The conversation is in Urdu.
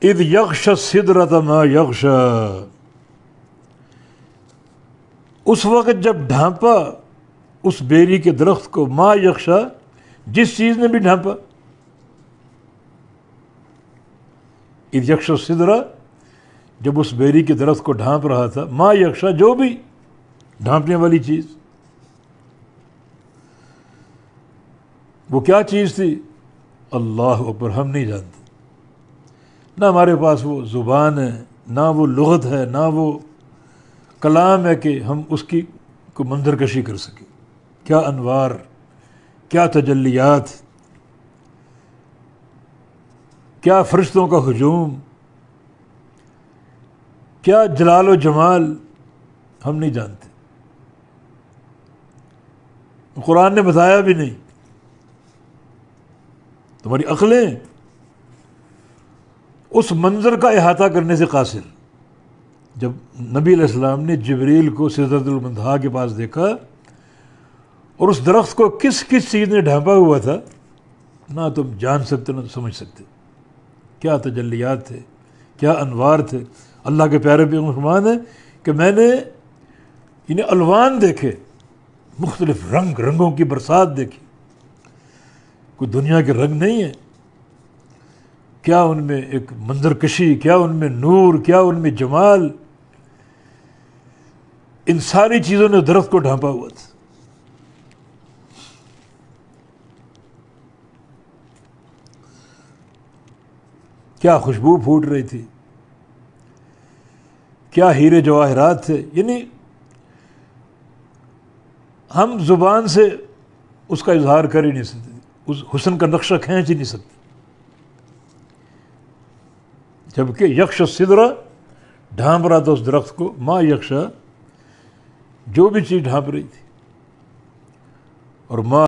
اذ یغشی السدرۃ ما یغشی، اس وقت جب ڈھانپا اس بیری کے درخت کو، ما یغشی، جس چیز نے بھی ڈھانپا. اذ یغشی السدرۃ، جب اس بیری کے درخت کو ڈھانپ رہا تھا، ما یغشی، جو بھی ڈھانپنے والی چیز. وہ کیا چیز تھی؟ اللہ اکبر، ہم نہیں جانتے. نہ ہمارے پاس وہ زبان ہے، نہ وہ لغت ہے، نہ وہ کلام ہے کہ ہم اس کی کو منظر کشی کر سکیں. کیا انوار، کیا تجلیات، کیا فرشتوں کا ہجوم، کیا جلال و جمال، ہم نہیں جانتے. قرآن نے بتایا بھی نہیں. تمہاری عقلیں اس منظر کا احاطہ کرنے سے قاصر. جب نبی علیہ السلام نے جبریل کو سدرۃ المنتہا کے پاس دیکھا اور اس درخت کو کس کس چیز نے ڈھانپا ہوا تھا، نہ تم جان سکتے نہ سمجھ سکتے. کیا تجلیات تھے، کیا انوار تھے. اللہ کے پیارے پیغمبر فرمان ہے کہ میں نے انہیں الوان دیکھے، مختلف رنگوں کی برسات دیکھی. کوئی دنیا کے رنگ نہیں ہے. کیا ان میں ایک منظر کشی، کیا ان میں نور، کیا ان میں جمال. ان ساری چیزوں نے درخت کو ڈھانپا ہوا تھا. کیا خوشبو پھوٹ رہی تھی، کیا ہیرے جواہرات تھے. یعنی ہم زبان سے اس کا اظہار کر ہی نہیں سکتے، اس حسن کا نقشہ کھینچ ہی نہیں سکتے. جبکہ یغشی السدرۃ، ڈھانپ رہا تھا اس درخت کو، ما یغشی، جو بھی چیز ڈھانپ رہی تھی. اور ما